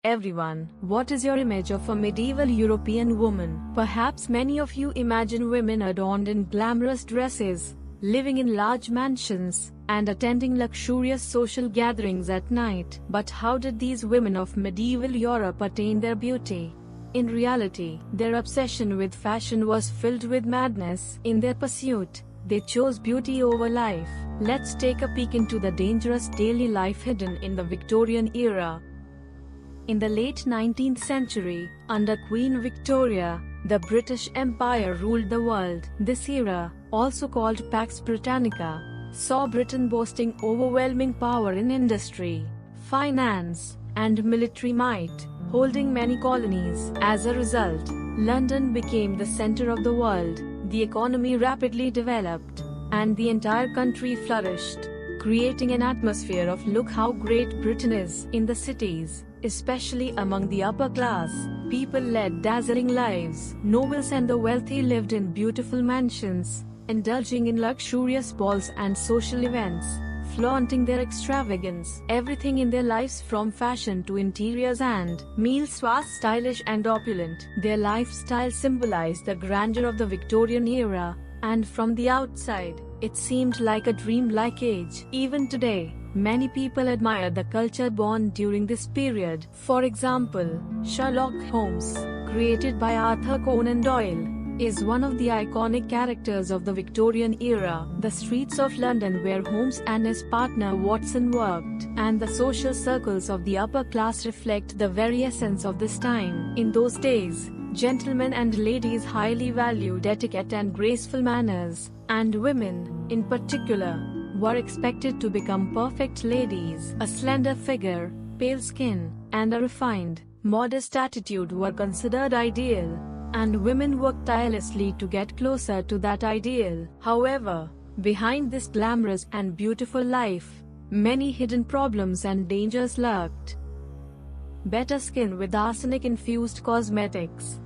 Everyone, what is your image of a medieval European woman? Perhaps many of you imagine women adorned in glamorous dresses, living in large mansions, and attending luxurious social gatherings at night. But how did these women of medieval Europe attain their beauty? In reality, their obsession with fashion was filled with madness. In their pursuit, they chose beauty over life. Let's take a peek into the dangerous daily life hidden in the Victorian era. In the late 19th century, under Queen Victoria, the British Empire ruled the world. This era, also called Pax Britannica, saw Britain boasting overwhelming power in industry, finance, and military might, holding many colonies. As a result, London became the center of the world, the economy rapidly developed, and the entire country flourished, creating an atmosphere of "look how great Britain is." In the cities, especially among the upper class, people led dazzling lives. Nobles and the wealthy lived in beautiful mansions, indulging in luxurious balls and social events, flaunting their extravagance. Everything in their lives, from fashion to interiors and meals, was stylish and opulent. Their lifestyle symbolized the grandeur of the Victorian era, and from the outside, it seemed like a dreamlike age. Even today, many people admire the culture born during this period. For example, Sherlock Holmes, created by Arthur Conan Doyle, is one of the iconic characters of the Victorian era. The streets of London where Holmes and his partner Watson worked, and the social circles of the upper class reflect the very essence of this time. In those days, gentlemen and ladies highly valued etiquette and graceful manners, and women, in particular, were expected to become perfect ladies. A slender figure, pale skin, and a refined, modest attitude were considered ideal, and women worked tirelessly to get closer to that ideal. However, behind this glamorous and beautiful life, many hidden problems and dangers lurked. Better skin with arsenic-infused cosmetics.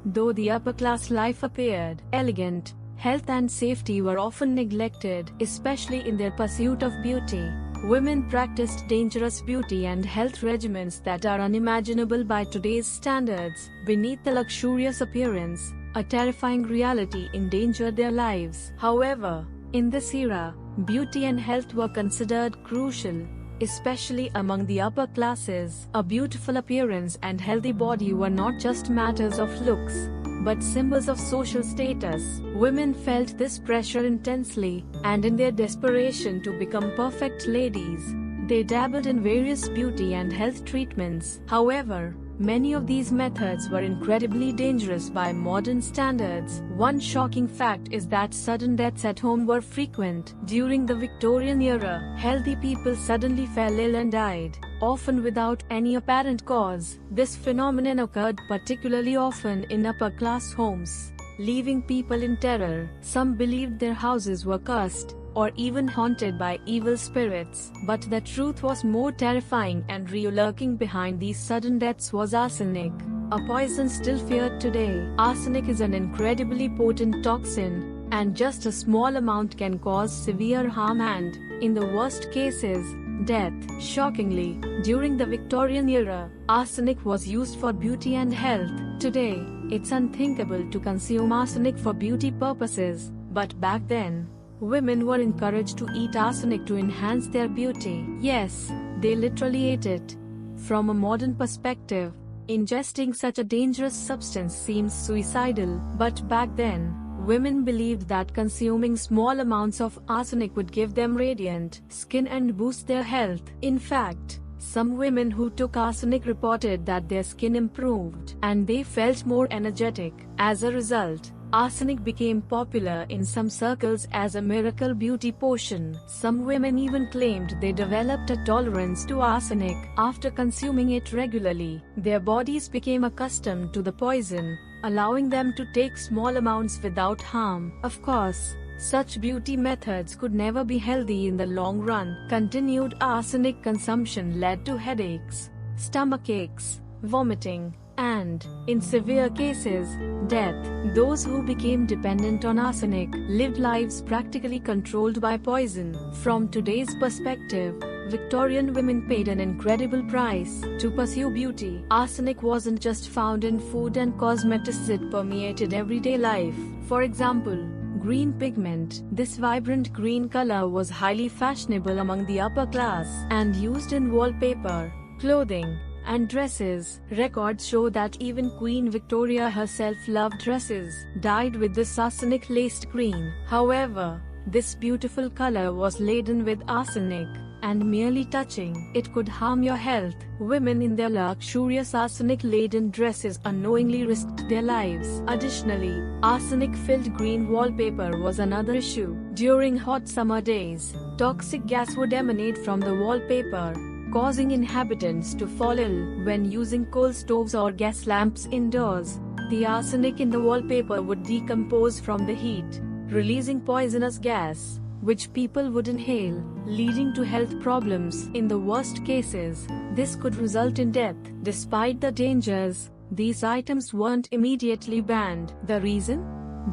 Though the upper-class life appeared elegant, health and safety were often neglected, especially in their pursuit of beauty. Women practiced dangerous beauty and health regimens that are unimaginable by today's standards. Beneath the luxurious appearance, a terrifying reality endangered their lives. However, in this era, beauty and health were considered crucial, especially among the upper classes. A beautiful appearance and healthy body were not just matters of looks, but symbols of social status. Women felt this pressure intensely, and in their desperation to become perfect ladies, they dabbled in various beauty and health treatments. However, many of these methods were incredibly dangerous by modern standards. One shocking fact is that sudden deaths at home were frequent. During the Victorian era, healthy people suddenly fell ill and died, often without any apparent cause. This phenomenon occurred particularly often in upper-class homes, leaving people in terror. Some believed their houses were cursed, or even haunted by evil spirits. But the truth was more terrifying, and real lurking behind these sudden deaths was arsenic, a poison still feared today. Arsenic is an incredibly potent toxin, and just a small amount can cause severe harm and, in the worst cases, death. Shockingly, during the Victorian era, arsenic was used for beauty and health. Today, it's unthinkable to consume arsenic for beauty purposes, but back then, women were encouraged to eat arsenic to enhance their beauty. Yes, they literally ate it. From a modern perspective, ingesting such a dangerous substance seems suicidal, but back then, women believed that consuming small amounts of arsenic would give them radiant skin and boost their health. In fact, some women who took arsenic reported that their skin improved, and they felt more energetic. As a result, arsenic became popular in some circles as a miracle beauty potion. Some women even claimed they developed a tolerance to arsenic. After consuming it regularly, their bodies became accustomed to the poison, allowing them to take small amounts without harm. Of course, such beauty methods could never be healthy in the long run. Continued arsenic consumption led to headaches, stomach aches, vomiting, and, in severe cases, death. Those who became dependent on arsenic lived lives practically controlled by poison. From today's perspective, Victorian women paid an incredible price to pursue beauty. Arsenic wasn't just found in food and cosmetics, it permeated everyday life. For example, green pigment. This vibrant green color was highly fashionable among the upper class and used in wallpaper, clothing, and dresses. Records show that even Queen Victoria herself loved dresses dyed with this arsenic-laced green. However, this beautiful color was laden with arsenic, and merely touching it could harm your health. Women in their luxurious arsenic-laden dresses unknowingly risked their lives. Additionally, arsenic-filled green wallpaper was another issue. During hot summer days, toxic gas would emanate from the wallpaper, causing inhabitants to fall ill. When using coal stoves or gas lamps indoors, the arsenic in the wallpaper would decompose from the heat, releasing poisonous gas, which people would inhale, leading to health problems. In the worst cases, this could result in death. Despite the dangers, these items weren't immediately banned. The reason?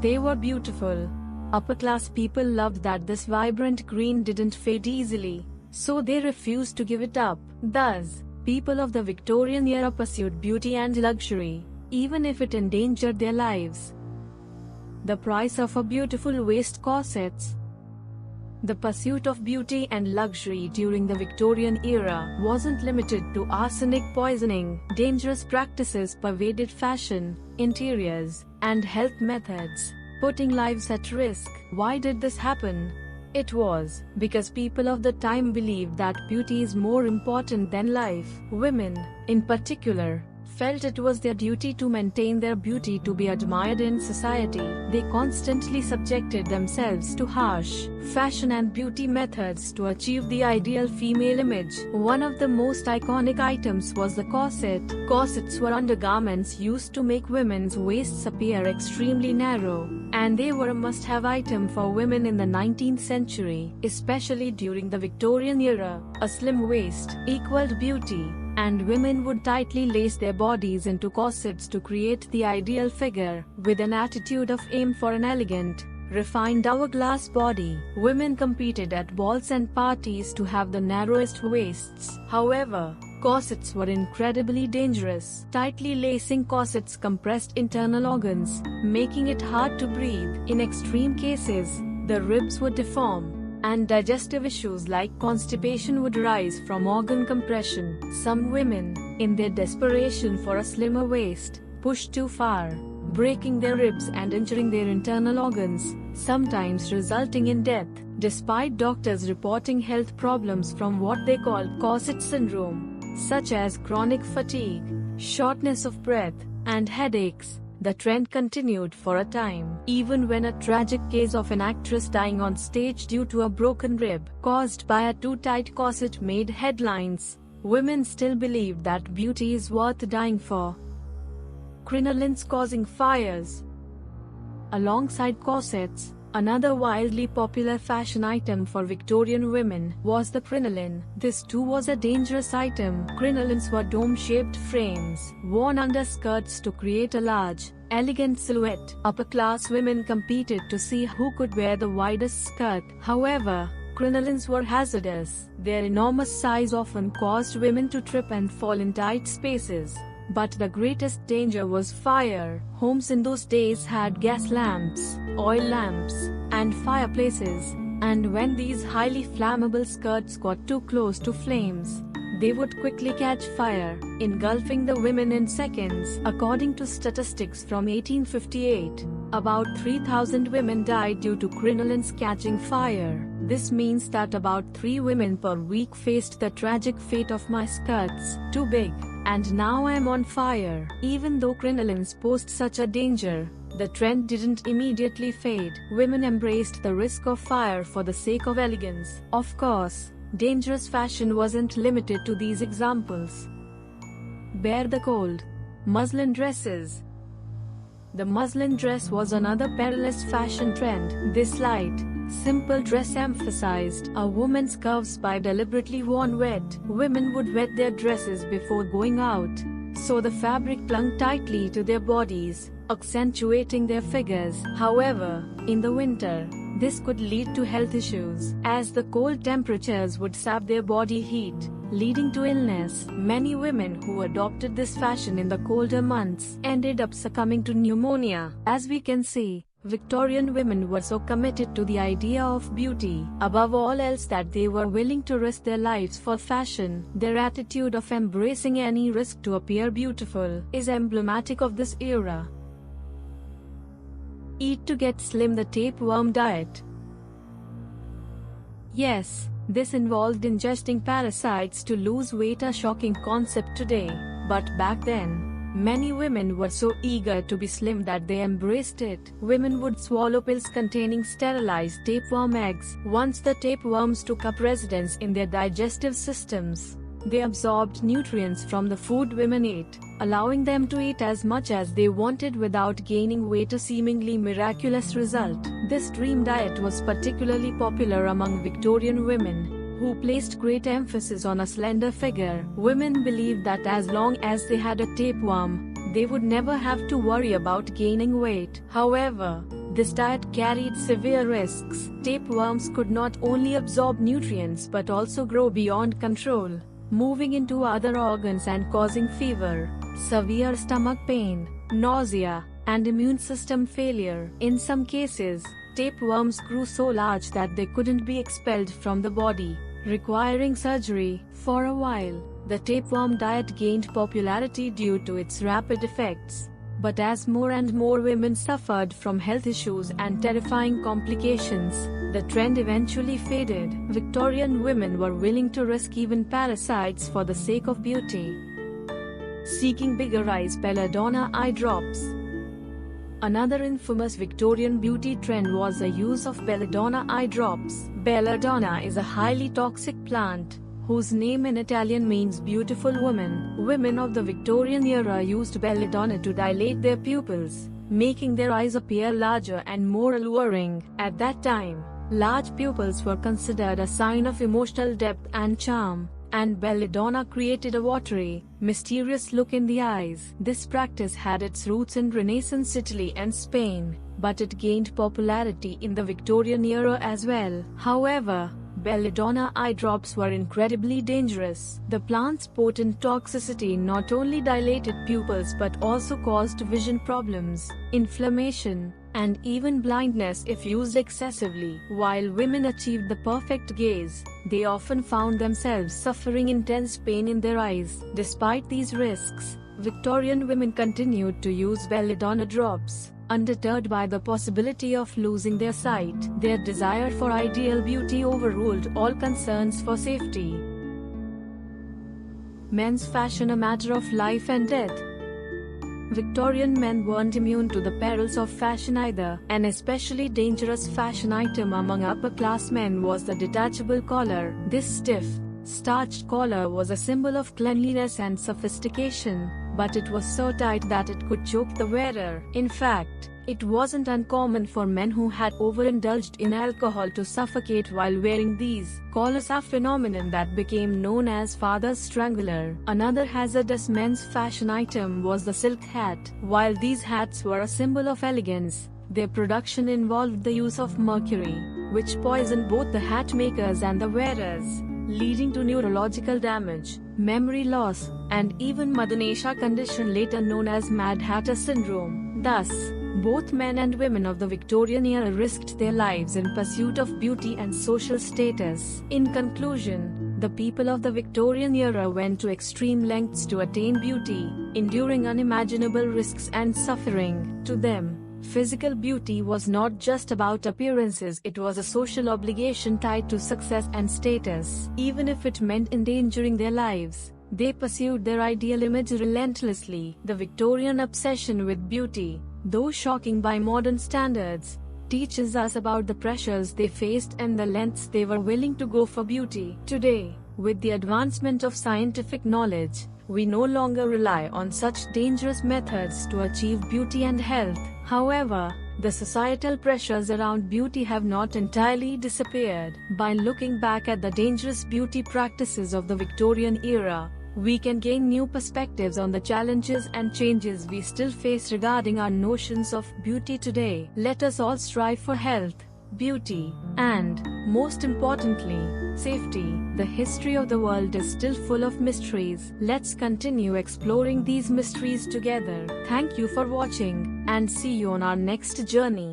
They were beautiful. Upper-class people loved that this vibrant green didn't fade easily, so they refused to give it up. Thus, people of the Victorian era pursued beauty and luxury, even if it endangered their lives. The price of a beautiful waist corsets. The pursuit of beauty and luxury during the Victorian era wasn't limited to arsenic poisoning. Dangerous practices pervaded fashion, interiors, and health methods, putting lives at risk. Why did this happen? It was because people of the time believed that beauty is more important than life. Women, in particular, felt it was their duty to maintain their beauty to be admired in society. They constantly subjected themselves to harsh fashion and beauty methods to achieve the ideal female image. One of the most iconic items was the corset. Corsets were undergarments used to make women's waists appear extremely narrow, and they were a must-have item for women in the 19th century, especially during the Victorian era. A slim waist equaled beauty, and women would tightly lace their bodies into corsets to create the ideal figure. With an attitude of aim for an elegant, refined hourglass body, women competed at balls and parties to have the narrowest waists. However, corsets were incredibly dangerous. Tightly lacing corsets compressed internal organs, making it hard to breathe. In extreme cases, the ribs would deform, and digestive issues like constipation would rise from organ compression. Some women, in their desperation for a slimmer waist, pushed too far, breaking their ribs and injuring their internal organs, sometimes resulting in death. Despite doctors reporting health problems from what they called corset syndrome, such as chronic fatigue, shortness of breath, and headaches, the trend continued for a time. Even when a tragic case of an actress dying on stage due to a broken rib caused by a too tight corset made headlines, women still believed that beauty is worth dying for. Crinolines causing fires. Alongside corsets, another wildly popular fashion item for Victorian women was the crinoline. This too was a dangerous item. Crinolines were dome-shaped frames, worn under skirts to create a large, elegant silhouette. Upper-class women competed to see who could wear the widest skirt. However, crinolines were hazardous. Their enormous size often caused women to trip and fall in tight spaces. But the greatest danger was fire. Homes in those days had gas lamps, oil lamps, and fireplaces, and when these highly flammable skirts got too close to flames, they would quickly catch fire, engulfing the women in seconds. According to statistics from 1858, about 3,000 women died due to crinolines catching fire. This means that about 3 women per week faced the tragic fate of "my skirt's too big, and now I'm on fire." Even though crinolines posed such a danger, the trend didn't immediately fade. Women embraced the risk of fire for the sake of elegance. Of course, dangerous fashion wasn't limited to these examples. Bear the cold. Muslin dresses. The muslin dress was another perilous fashion trend. This light, simple dress emphasized a woman's curves by deliberately worn wet. Women would wet their dresses before going out, so the fabric clung tightly to their bodies, accentuating their figures. However, in the winter, This could lead to health issues, as the cold temperatures would sap their body heat, leading to illness. Many women who adopted this fashion in the colder months ended up succumbing to pneumonia. As we can see, Victorian women were so committed to the idea of beauty, above all else, that they were willing to risk their lives for fashion. Their attitude of embracing any risk to appear beautiful is emblematic of this era. Eat to get slim: the tapeworm diet. Yes, this involved ingesting parasites to lose weight, a shocking concept today, but back then, many women were so eager to be slim that they embraced it. Women would swallow pills containing sterilized tapeworm eggs. Once the tapeworms took up residence in their digestive systems, they absorbed nutrients from the food women ate, allowing them to eat as much as they wanted without gaining weight, a seemingly miraculous result. This dream diet was particularly popular among Victorian women, who placed great emphasis on a slender figure. Women believed that as long as they had a tapeworm, they would never have to worry about gaining weight. However, this diet carried severe risks. Tapeworms could not only absorb nutrients but also grow beyond control, moving into other organs and causing fever, severe stomach pain, nausea, and immune system failure. In some cases, tapeworms grew so large that they couldn't be expelled from the body, requiring surgery. For a while, the tapeworm diet gained popularity due to its rapid effects. But as more and more women suffered from health issues and terrifying complications, the trend eventually faded. Victorian women were willing to risk even parasites for the sake of beauty. Seeking bigger eyes: belladonna eye drops. Another infamous Victorian beauty trend was the use of belladonna eye drops. Belladonna is a highly toxic plant, whose name in Italian means beautiful woman. Women of the Victorian era used belladonna to dilate their pupils, making their eyes appear larger and more alluring. At that time, large pupils were considered a sign of emotional depth and charm, and belladonna created a watery, mysterious look in the eyes. This practice had its roots in Renaissance Italy and Spain, but it gained popularity in the Victorian era as well. However, belladonna eye drops were incredibly dangerous. The plant's potent toxicity not only dilated pupils but also caused vision problems, inflammation, and even blindness if used excessively. While women achieved the perfect gaze, they often found themselves suffering intense pain in their eyes. Despite these risks, Victorian women continued to use belladonna drops, undeterred by the possibility of losing their sight. Their desire for ideal beauty overruled all concerns for safety. Men's fashion: a matter of life and death. Victorian men weren't immune to the perils of fashion either. An especially dangerous fashion item among upper-class men was the detachable collar. This stiff, starched collar was a symbol of cleanliness and sophistication, but it was so tight that it could choke the wearer. In fact, it wasn't uncommon for men who had overindulged in alcohol to suffocate while wearing these collars, a phenomenon that became known as father's strangler. Another hazardous men's fashion item was the silk hat. While these hats were a symbol of elegance, their production involved the use of mercury, which poisoned both the hat makers and the wearers, leading to neurological damage, memory loss, and even Madhanesha condition later known as Mad Hatter syndrome. Thus, both men and women of the Victorian era risked their lives in pursuit of beauty and social status. In conclusion, the people of the Victorian era went to extreme lengths to attain beauty, enduring unimaginable risks and suffering. To them, physical beauty was not just about appearances, it was a social obligation tied to success and status. Even if it meant endangering their lives, they pursued their ideal image relentlessly. The Victorian obsession with beauty, though shocking by modern standards, teaches us about the pressures they faced and the lengths they were willing to go for beauty. Today, with the advancement of scientific knowledge, we no longer rely on such dangerous methods to achieve beauty and health. However, the societal pressures around beauty have not entirely disappeared. By looking back at the dangerous beauty practices of the Victorian era, we can gain new perspectives on the challenges and changes we still face regarding our notions of beauty today. Let us all strive for health, beauty, and, most importantly, safety. The history of the world is still full of mysteries. Let's continue exploring these mysteries together. Thank you for watching, and see you on our next journey.